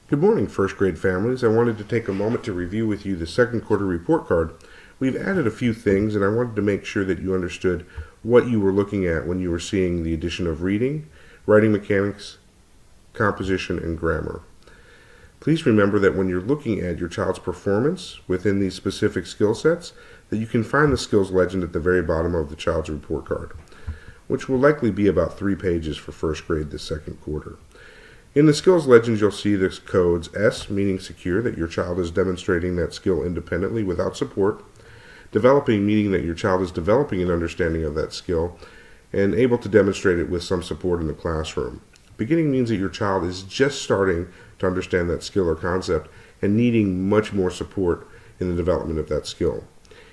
Good morning, first grade families. I wanted to take a moment to review with you the second quarter report card. We've added a few things, and I wanted to make sure that you understood what you were looking at when you were seeing the addition of reading, writing mechanics, composition, and grammar. Please remember that when you're looking at your child's performance within these specific skill sets, that you can find the skills legend at the very bottom of the child's report card, which will likely be about 3 pages for first grade this second quarter. In the skills legends, you'll see the codes S, meaning secure, that your child is demonstrating that skill independently without support; developing, meaning that your child is developing an understanding of that skill and able to demonstrate it with some support in the classroom; beginning means that your child is just starting to understand that skill or concept and needing much more support in the development of that skill;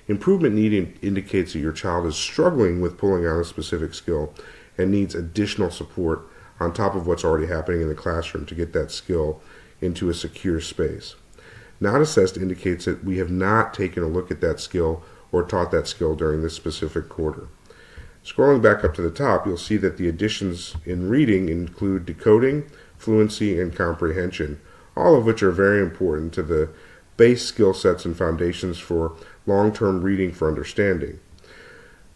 improvement needing indicates that your child is struggling with pulling on a specific skill and needs additional support on top of what's already happening in the classroom to get that skill into a secure space. Not assessed indicates that we have not taken a look at that skill or taught that skill during this specific quarter. Scrolling back up to the top, you'll see that the additions in reading include decoding, fluency, and comprehension, all of which are very important to the base skill sets and foundations for long-term reading for understanding.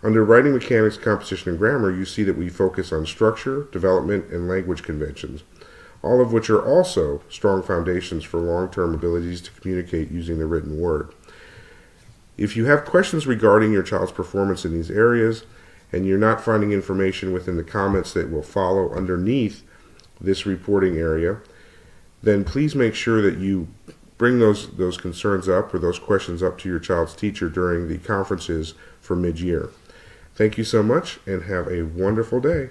Under writing mechanics, composition, and grammar, you see that we focus on structure, development, and language conventions, all of which are also strong foundations for long-term abilities to communicate using the written word. If you have questions regarding your child's performance in these areas and you're not finding information within the comments that will follow underneath this reporting area, then please make sure that you bring those concerns up or those questions up to your child's teacher during the conferences for mid-year. Thank you so much and have a wonderful day.